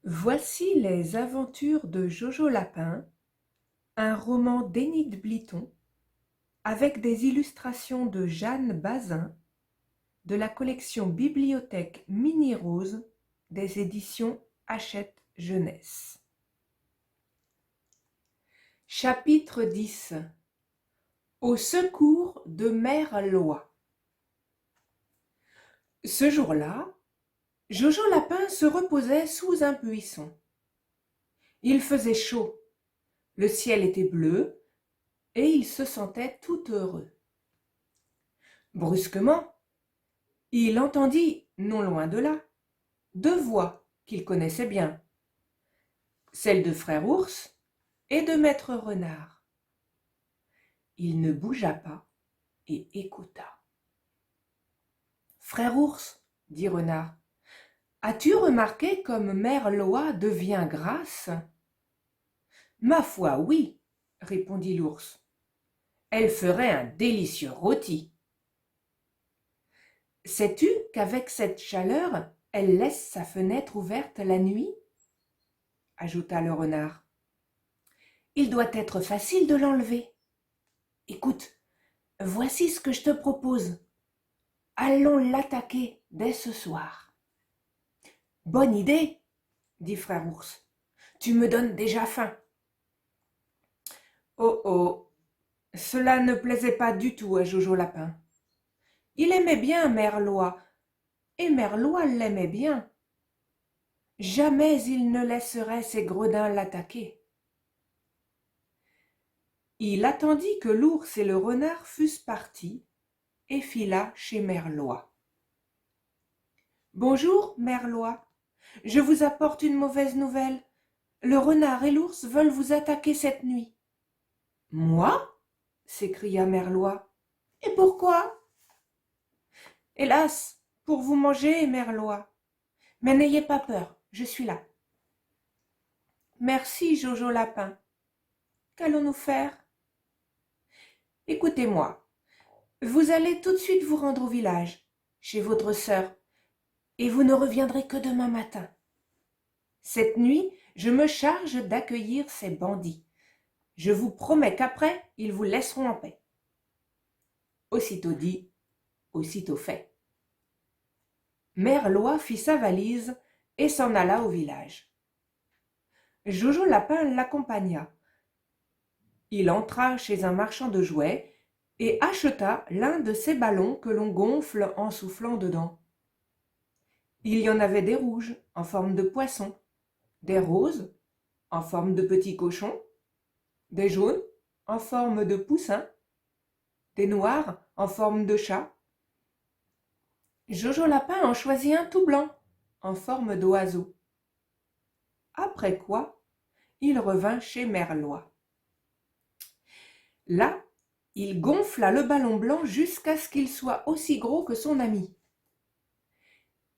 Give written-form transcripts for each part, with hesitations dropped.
Voici les aventures de Jojo Lapin, un roman d'Enid Blyton, avec des illustrations de Jeanne Bazin, de la collection Bibliothèque Mini-Rose des éditions Hachette Jeunesse. Chapitre 10. Au secours de Mère Loi. Ce jour-là, Jojo Lapin se reposait sous un buisson. Il faisait chaud, le ciel était bleu, et il se sentait tout heureux. Brusquement, il entendit, non loin de là, deux voix qu'il connaissait bien, celle de Frère Ours et de Maître Renard. Il ne bougea pas et écouta. « Frère Ours, dit Renard, as-tu remarqué comme Mère Loi devient grasse ?»« Ma foi, oui, répondit l'ours. Elle ferait un délicieux rôti. »« Sais-tu qu'avec cette chaleur, elle laisse sa fenêtre ouverte la nuit ?» ajouta le renard. « Il doit être facile de l'enlever. Écoute, voici ce que je te propose. Allons l'attaquer dès ce soir. »« Bonne idée, dit Frère Ours. Tu me donnes déjà faim. » Oh oh, cela ne plaisait pas du tout à Jojo Lapin. Il aimait bien Mère Loi, et Mère Loi l'aimait bien. Jamais il ne laisserait ses gredins l'attaquer. Il attendit que l'ours et le renard fussent partis et fila chez Mère Loi. « Bonjour, Mère Loi, je vous apporte une mauvaise nouvelle. Le renard et l'ours veulent vous attaquer cette nuit. »« Moi ?» s'écria Mère Loi. « Et pourquoi ?»« Hélas, pour vous manger, Mère Loi. Mais n'ayez pas peur, je suis là. »« Merci, Jojo Lapin. Qu'allons-nous faire ? » ?»« Écoutez-moi, vous allez tout de suite vous rendre au village, chez votre sœur, et vous ne reviendrez que demain matin. Cette nuit, je me charge d'accueillir ces bandits. Je vous promets qu'après, ils vous laisseront en paix. » Aussitôt dit, aussitôt fait. Mère Loi fit sa valise et s'en alla au village. Jojo Lapin l'accompagna. Il entra chez un marchand de jouets et acheta l'un de ces ballons que l'on gonfle en soufflant dedans. Il y en avait des rouges en forme de poisson, des roses en forme de petits cochons, des jaunes en forme de poussins, des noirs en forme de chats. Jojo Lapin en choisit un tout blanc en forme d'oiseau. Après quoi, il revint chez Mère Loi. Là, il gonfla le ballon blanc jusqu'à ce qu'il soit aussi gros que son ami.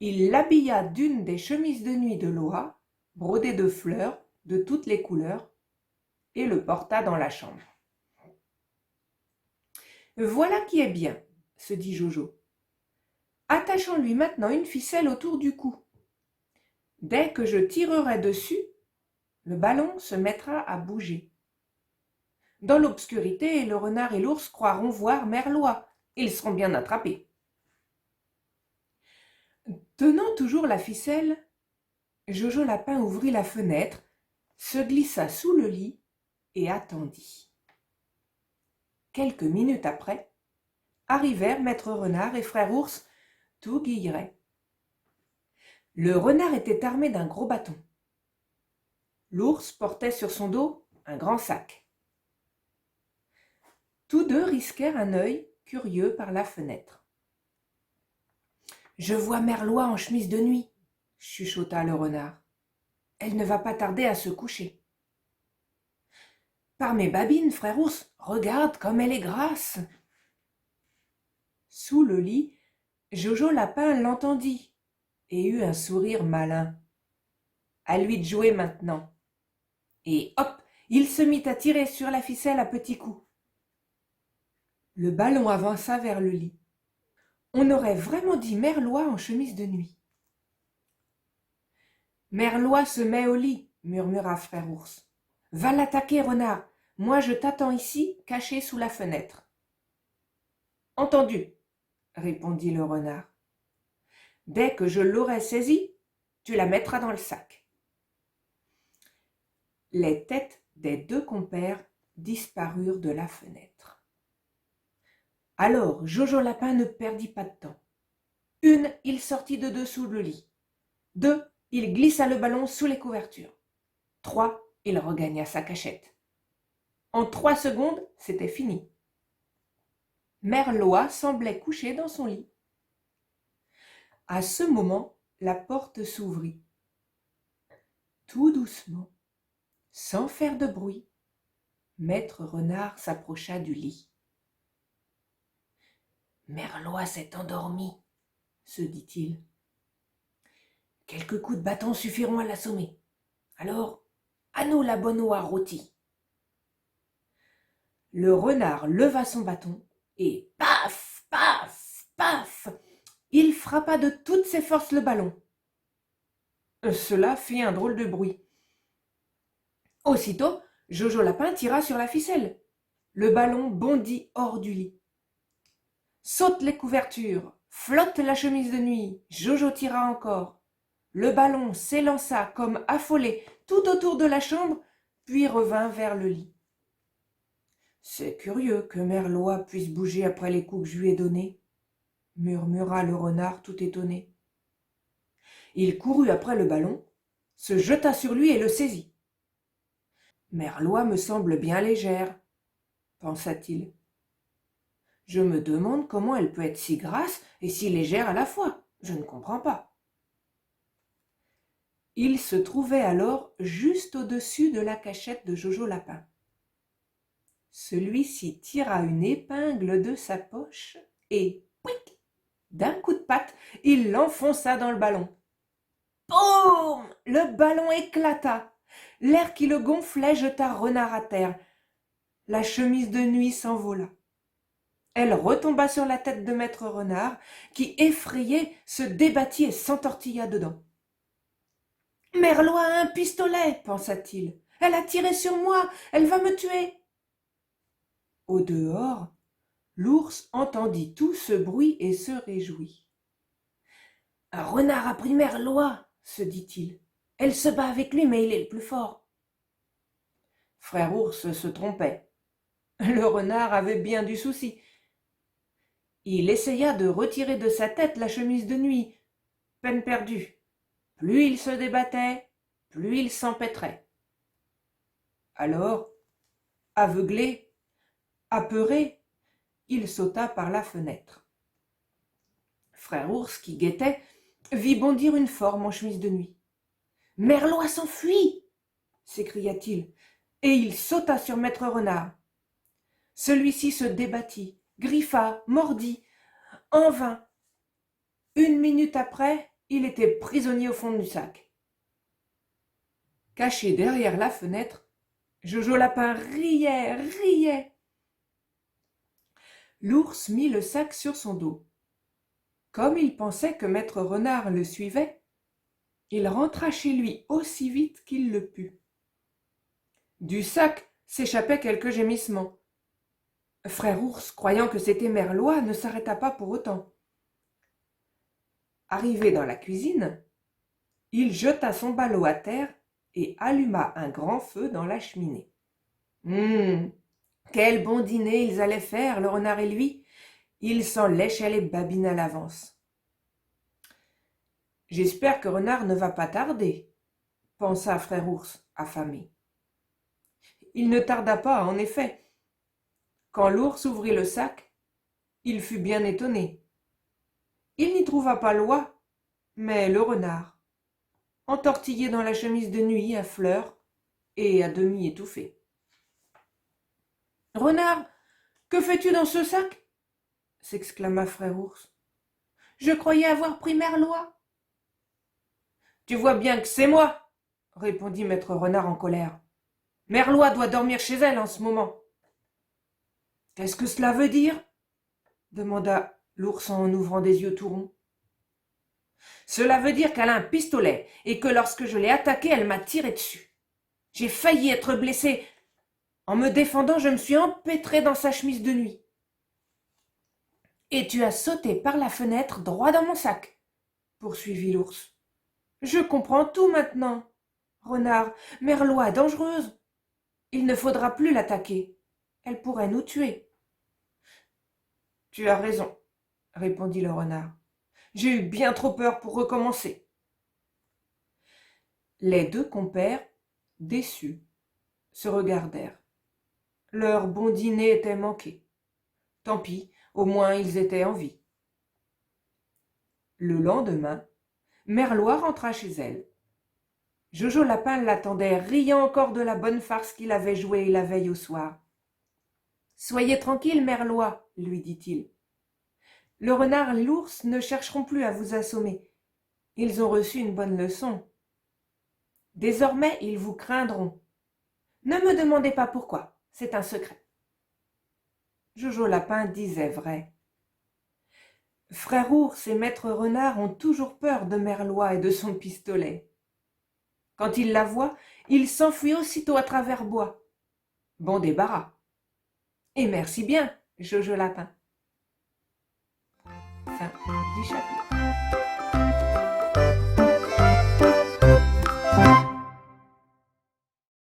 Il l'habilla d'une des chemises de nuit de Loi, brodées de fleurs de toutes les couleurs, et le porta dans la chambre. « Voilà qui est bien, se dit Jojo. Attachons-lui maintenant une ficelle autour du cou. Dès que je tirerai dessus, le ballon se mettra à bouger. Dans l'obscurité, le renard et l'ours croiront voir Mère Loi. Ils seront bien attrapés. » Tenant toujours la ficelle, Jojo Lapin ouvrit la fenêtre, se glissa sous le lit et attendit. Quelques minutes après, arrivèrent Maître Renard et Frère Ours, tout guillerets. Le renard était armé d'un gros bâton. L'ours portait sur son dos un grand sac. Tous deux risquèrent un œil curieux par la fenêtre. « Je vois Mère Loi en chemise de nuit, » chuchota le renard. « Elle ne va pas tarder à se coucher. »« Par mes babines, Frère Ours, regarde comme elle est grasse !» Sous le lit, Jojo Lapin l'entendit et eut un sourire malin. À lui de jouer maintenant. Et hop, il se mit à tirer sur la ficelle à petits coups. Le ballon avança vers le lit. On aurait vraiment dit Mère Loi en chemise de nuit. Merlois se met au lit, murmura Frère Ours. Va l'attaquer, renard. Moi je t'attends ici, caché sous la fenêtre. Entendu, répondit le renard. Dès que je l'aurai saisie, tu la mettras dans le sac. Les têtes des deux compères disparurent de la fenêtre. Alors Jojo Lapin ne perdit pas de temps. 1, il sortit de dessous le lit. 2, il glissa le ballon sous les couvertures. 3, il regagna sa cachette. En 3 secondes, c'était fini. Merlois semblait couché dans son lit. À ce moment, la porte s'ouvrit. Tout doucement, sans faire de bruit, Maître Renard s'approcha du lit. « Merlois s'est endormi, » se dit-il. « Quelques coups de bâton suffiront à l'assommer. Alors, à nous la bonne oie rôtie. » Le renard leva son bâton et paf, paf, paf, il frappa de toutes ses forces le ballon. Cela fit un drôle de bruit. Aussitôt, Jojo Lapin tira sur la ficelle. Le ballon bondit hors du lit. Sautent les couvertures, flotte la chemise de nuit, Jojo tira encore. Le ballon s'élança comme affolé tout autour de la chambre, puis revint vers le lit. C'est curieux que Merlois puisse bouger après les coups que je lui ai donnés, murmura le renard tout étonné. Il courut après le ballon, se jeta sur lui et le saisit. Merlois me semble bien légère, pensa-t-il. Je me demande comment elle peut être si grasse et si légère à la fois. Je ne comprends pas. Il se trouvait alors juste au-dessus de la cachette de Jojo Lapin. Celui-ci tira une épingle de sa poche et, pouic, d'un coup de patte, il l'enfonça dans le ballon. Boum! Le ballon éclata. L'air qui le gonflait jeta Renard à terre. La chemise de nuit s'envola. Elle retomba sur la tête de Maître Renard, qui, effrayé, se débattit et s'entortilla dedans. « Merlois a un pistolet, pensa-t-il. Elle a tiré sur moi, elle va me tuer. » Au dehors, l'ours entendit tout ce bruit et se réjouit. « Un renard a pris Merlois, se dit-il. Elle se bat avec lui, mais il est le plus fort. » Frère Ours se trompait. Le renard avait bien du souci. Il essaya de retirer de sa tête la chemise de nuit. Peine perdue. Plus il se débattait, plus il s'empêtrait. Alors, aveuglé, apeuré, il sauta par la fenêtre. Frère Ours, qui guettait, vit bondir une forme en chemise de nuit. « Merlois s'enfuit !» s'écria-t-il, et il sauta sur Maître Renard. Celui-ci se débattit, griffa, mordit, en vain. 1 minute après, il était prisonnier au fond du sac. Caché derrière la fenêtre, Jojo Lapin riait. L'ours mit le sac sur son dos. Comme il pensait que Maître Renard le suivait, il rentra chez lui aussi vite qu'il le put. Du sac s'échappaient quelques gémissements. Frère Ours, croyant que c'était Merlois, ne s'arrêta pas pour autant. Arrivé dans la cuisine, il jeta son ballot à terre et alluma un grand feu dans la cheminée. Quel bon dîner ils allaient faire, le renard et lui. Ils s'en léchaient les babines à l'avance. « J'espère que Renard ne va pas tarder, » pensa Frère Ours, affamé. Il ne tarda pas, en effet. Quand l'ours ouvrit le sac, il fut bien étonné. Il n'y trouva pas l'oie, mais le renard, entortillé dans la chemise de nuit à fleurs et à demi étouffé. « Renard, que fais-tu dans ce sac ?» s'exclama Frère Ours. « Je croyais avoir pris Merlois. »« Tu vois bien que c'est moi, » répondit Maître Renard en colère. « Merlois doit dormir chez elle en ce moment. »« Qu'est-ce que cela veut dire ?» demanda l'ours en ouvrant des yeux tout ronds. Cela veut dire qu'elle a un pistolet et que lorsque je l'ai attaquée, elle m'a tiré dessus. J'ai failli être blessé. En me défendant, je me suis empêtré dans sa chemise de nuit. Et tu as sauté par la fenêtre droit dans mon sac, poursuivit l'ours. Je comprends tout maintenant. Renard, Merlois est dangereuse. Il ne faudra plus l'attaquer. Elle pourrait nous tuer. Tu as raison, répondit le renard. J'ai eu bien trop peur pour recommencer. Les deux compères, déçus, se regardèrent. Leur bon dîner était manqué. Tant pis, au moins ils étaient en vie. Le lendemain, Merlois rentra chez elle. Jojo Lapin l'attendait, riant encore de la bonne farce qu'il avait jouée la veille au soir. « Soyez tranquille, Merlois, lui dit-il. Le renard et l'ours ne chercheront plus à vous assommer. Ils ont reçu une bonne leçon. Désormais, ils vous craindront. Ne me demandez pas pourquoi, c'est un secret. » Jojo Lapin disait vrai. Frère ours et maître renard ont toujours peur de Merlois et de son pistolet. Quand il la voit, il s'enfuit aussitôt à travers bois. Bon débarras. Et merci bien, Jojo Lapin. Fin du chapitre.